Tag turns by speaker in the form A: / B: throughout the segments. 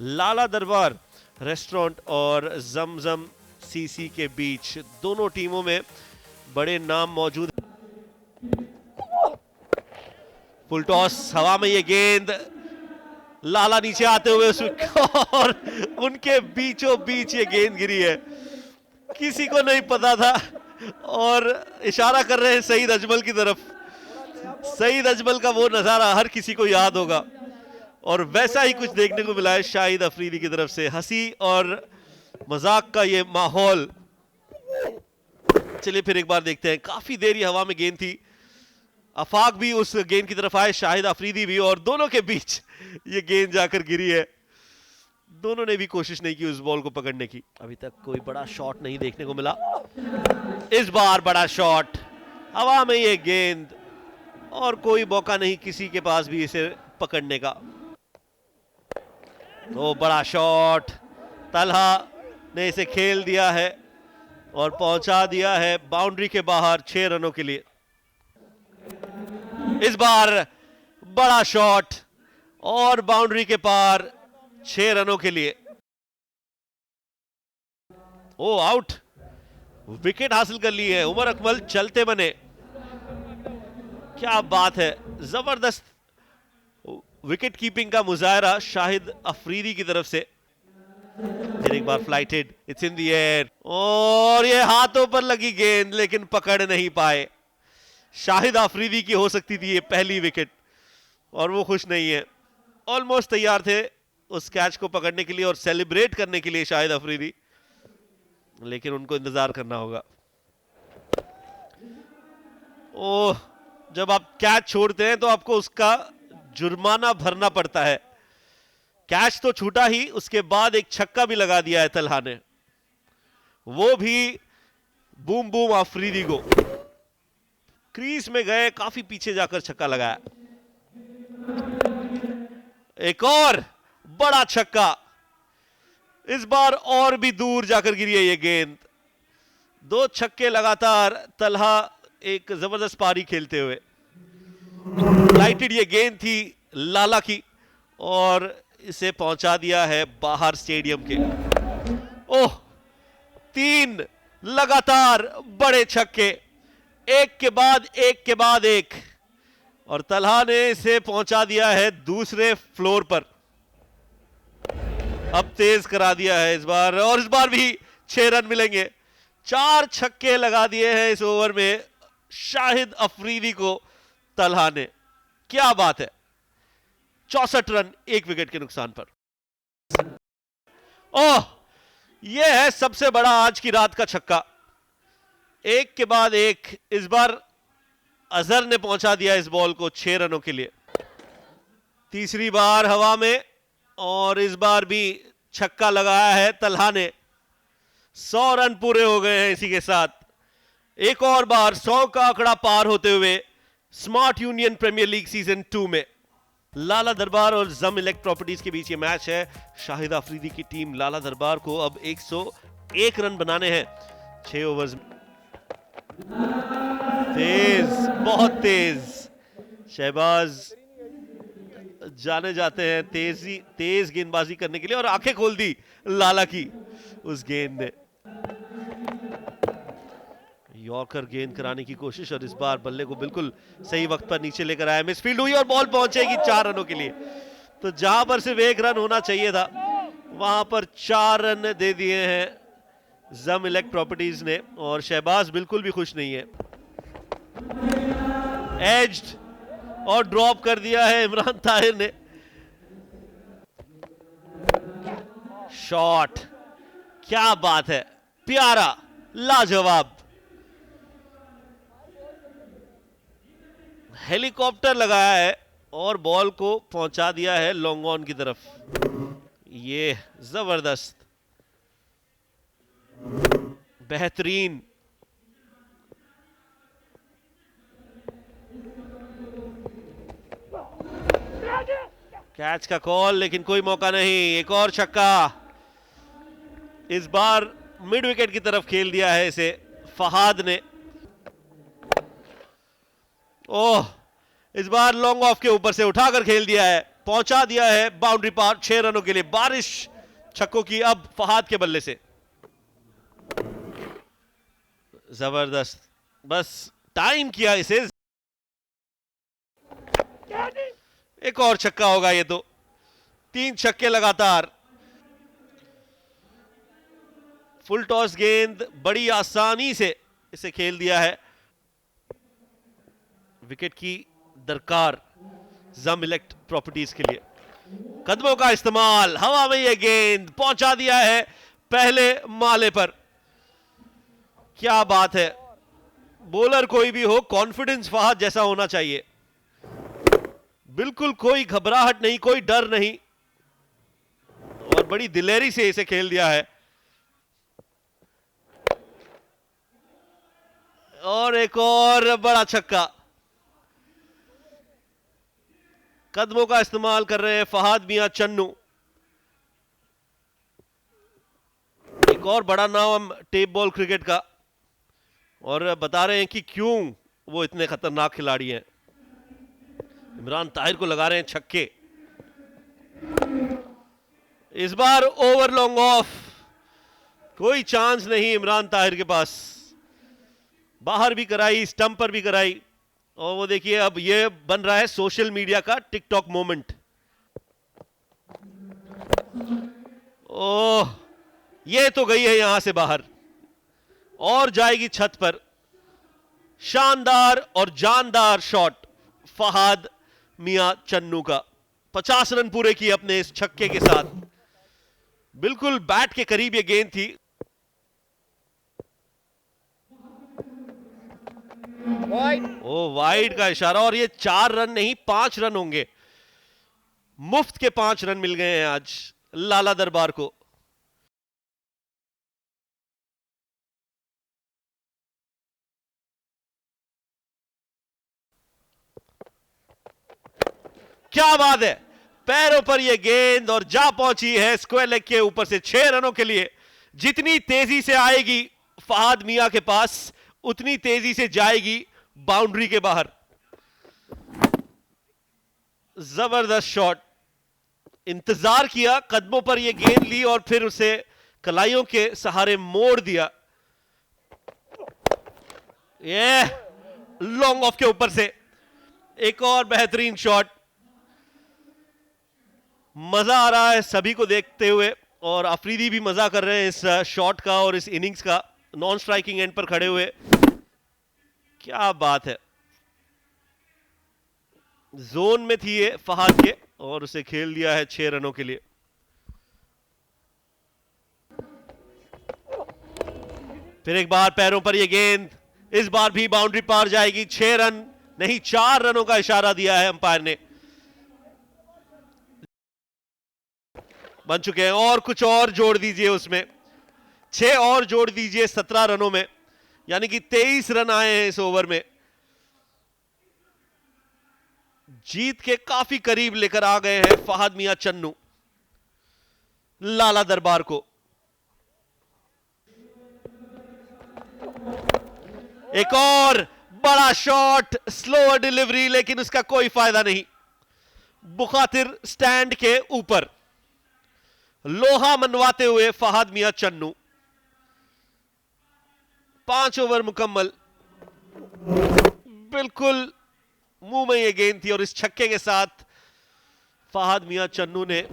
A: लाला दरबार रेस्टोरेंट और जमजम सीसी के बीच दोनों टीमों में बड़े नाम मौजूद। फुल टॉस, हवा में ये गेंद, लाला नीचे आते हुए उसमें और उनके बीचों बीच ये गेंद गिरी है, किसी को नहीं पता था और इशारा कर रहे हैं सईद अजमल की तरफ। सईद अजमल का वो नजारा हर किसी को याद होगा और वैसा ही कुछ देखने को मिला है शाहिद अफरीदी की तरफ से। हंसी और मजाक का ये माहौल। चलिए फिर एक बार देखते हैं, काफी देर ये हवा में गेंद थी, अफाक भी उस गेंद की तरफ आए, शाहिद अफरीदी भी, और दोनों के बीच ये गेंद जाकर गिरी है। दोनों ने भी कोशिश नहीं की उस बॉल को पकड़ने की। अभी तक कोई बड़ा शॉट नहीं देखने को मिला, इस बार बड़ा शॉट, हवा में ये गेंद और कोई मौका नहीं किसी के पास भी इसे पकड़ने का। तो बड़ा शॉट, तलहा ने इसे खेल दिया है और पहुंचा दिया है बाउंड्री के बाहर 6 रनों के लिए। इस बार बड़ा शॉट और बाउंड्री के पार 6 रनों के लिए। ओ आउट, विकेट हासिल कर ली है उमर अकमल, चलते बने। क्या बात है, जबरदस्त विकेट कीपिंग का मुजाहरा शाहिद अफरीदी की तरफ से। फिर एक बार flighted, it's in the air और ये हाथों पर लगी गेंद लेकिन पकड़ नहीं पाए। शाहिद अफरीदी की हो सकती थी ये पहली विकेट और वो खुश नहीं है। ऑलमोस्ट तैयार थे उस कैच को पकड़ने के लिए और सेलिब्रेट करने के लिए शाहिद अफरीदी, लेकिन उनको इंतजार करना होगा। ओह, जब आप कैच छोड़ते हैं तो आपको उसका जुर्माना भरना पड़ता है। कैच तो छूटा ही, उसके बाद एक छक्का भी लगा दिया है तलहा ने, वो भी बूम बूम अफरीदी को। क्रीज में गए, काफी पीछे जाकर छक्का लगाया। एक और बड़ा छक्का, इस बार और भी दूर जाकर गिरी है ये गेंद। 2 छक्के लगातार, तलहा एक जबरदस्त पारी खेलते हुए। लाइटेड ये गेंद थी लाला की और इसे पहुंचा दिया है बाहर स्टेडियम के। ओह, 3 लगातार बड़े छक्के, एक के बाद एक के बाद एक, और तलहा ने इसे पहुंचा दिया है दूसरे फ्लोर पर। अब तेज करा दिया है इस बार और इस बार भी 6 रन मिलेंगे। 4 छक्के लगा दिए हैं इस ओवर में शाहिद अफरीदी को तलहा ने। क्या बात है, 64 रन 1 विकेट के नुकसान पर। ओह, यह है सबसे बड़ा आज की रात का छक्का, एक के बाद एक। इस बार अजहर ने पहुंचा दिया इस बॉल को 6 रनों के लिए। तीसरी बार हवा में और इस बार भी छक्का लगाया है तलहा ने। 100 रन पूरे हो गए हैं इसी के साथ। एक और बार 100 का आंकड़ा पार होते हुए Smart Union Premier League season 2 में लाला दरबार और जम इलेक्ट प्रॉपर्टीज के बीच ये मैच है। शाहिद अफरीदी की टीम लाला दरबार को अब 101 रन बनाने हैं 6 ओवर्स में। तेज, बहुत तेज शहबाज जाने जाते हैं तेज गेंदबाजी करने के लिए, और आंखें खोल दी लाला की उस गेंद ने। यॉर्कर गेंद कराने की कोशिश और इस बार बल्ले को बिल्कुल सही वक्त पर नीचे लेकर आया, मिसफील्ड हुई और बॉल पहुंचेगी 4 रनों के लिए। तो जहां पर सिर्फ 1 रन होना चाहिए था वहां पर 4 रन दे दिए हैं जम इलेक्ट प्रॉपर्टीज ने, और शहबाज बिल्कुल भी खुश नहीं है। एज्ड और ड्रॉप कर दिया है इमरान ताहिर ने। शॉट, क्या बात है, प्यारा, लाजवाब। हेलीकॉप्टर लगाया है और बॉल को पहुंचा दिया है लॉन्ग ऑन की तरफ। ये जबरदस्त, बेहतरीन। कैच का कॉल, लेकिन कोई मौका नहीं। एक और छक्का, इस बार मिड विकेट की तरफ खेल दिया है इसे फहाद ने। ओह, इस बार लॉन्ग ऑफ के ऊपर से उठाकर खेल दिया है पहुंचा दिया है बाउंड्री पार 6 रनों के लिए। बारिश छक्कों की अब फहाद के बल्ले से। जबरदस्त, बस टाइम किया इसे। एक और छक्का होगा ये तो। 3 छक्के लगातार। फुल टॉस गेंद बड़ी आसानी से इसे खेल दिया है। विकेट की दरकार ज़मिलेक्ट प्रॉपर्टीज के लिए। कदमों का इस्तेमाल, हवा में यह गेंद पहुंचा दिया है पहले माले पर। क्या बात है, बॉलर कोई भी हो, कॉन्फिडेंस फहाद जैसा होना चाहिए। बिल्कुल कोई घबराहट नहीं, कोई डर नहीं, और बड़ी दिलेरी से इसे खेल दिया है। और एक और बड़ा छक्का। कदमों का इस्तेमाल कर रहे हैं फहाद मियां चन्नू। एक और बड़ा नाम टेप बॉल क्रिकेट का, और बता रहे हैं कि क्यों वो इतने खतरनाक खिलाड़ी हैं। इमरान ताहिर को लगा रहे हैं छक्के। इस बार ओवर लॉन्ग ऑफ, कोई चांस नहीं इमरान ताहिर के पास। बाहर भी कराई, स्टंप पर भी कराई, और वो देखिए अब ये बन रहा है सोशल मीडिया का टिकटॉक मोमेंट। ओह, ये तो गई है यहां से बाहर और जाएगी छत पर। शानदार और जानदार शॉट फहाद मियां चन्नू का। 50 रन पूरे किए अपने इस छक्के के साथ। बिल्कुल बैट के करीब ये गेंद थी। ओ, वाइड का इशारा, और ये 4 रन नहीं 5 रन होंगे। मुफ्त के 5 रन मिल गए हैं आज लाला दरबार को। क्या बात है, पैरों पर यह गेंद और जा पहुंची है स्क्वायर लेग के ऊपर से 6 रनों के लिए। जितनी तेजी से आएगी फहाद मियां के पास, उतनी तेजी से जाएगी बाउंड्री के बाहर। जबरदस्त शॉट। इंतजार किया, कदमों पर यह गेंद ली और फिर उसे कलाइयों के सहारे मोड़ दिया। यह लॉन्ग ऑफ के ऊपर से एक और बेहतरीन शॉट। मजा आ रहा है सभी को देखते हुए, और अफरीदी भी मजा कर रहे हैं इस शॉट का और इस इनिंग्स का, नॉन स्ट्राइकिंग एंड पर खड़े हुए। क्या बात है, जोन में थी ये फहाद के, और उसे खेल दिया है 6 रनों के लिए। फिर एक बार पैरों पर यह गेंद, इस बार भी बाउंड्री पार जाएगी। 6 रन नहीं 4 रनों का इशारा दिया है अंपायर ने। बन चुके हैं, और कुछ और जोड़ दीजिए उसमें, 6 और जोड़ दीजिए 17 रनों में, यानी कि 23 रन आए हैं इस ओवर में। जीत के काफी करीब लेकर आ गए हैं फहाद मियां चन्नू लाला दरबार को। एक और बड़ा शॉट, स्लोअर डिलीवरी, लेकिन उसका कोई फायदा नहीं। बुखातिर स्टैंड के ऊपर लोहा मनवाते हुए फहाद मियां चन्नू। 5 ओवर मुकम्मल, बिल्कुल मुंह में यह गेंद थी, और इस छक्के के साथ फहाद मियां चन्नू ने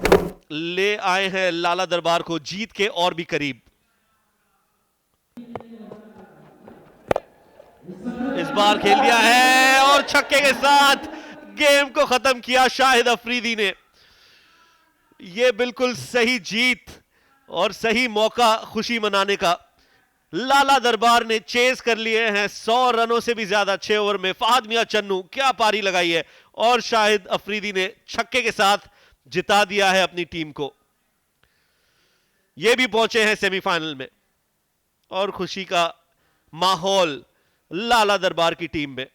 A: ले आए हैं लाला दरबार को जीत के और भी करीब। इस बार खेल दिया है और छक्के के साथ गेम को खत्म किया शाहिद अफरीदी ने। यह बिल्कुल सही जीत और सही मौका खुशी मनाने का। लाला दरबार ने चेस कर लिए हैं 100 रनों से भी ज्यादा 6 ओवर में। फहाद मियां चन्नू क्या पारी लगाई है, और शाहिद अफरीदी ने छक्के के साथ जिता दिया है अपनी टीम को। यह भी पहुंचे हैं सेमीफाइनल में, और खुशी का माहौल लाला दरबार की टीम में।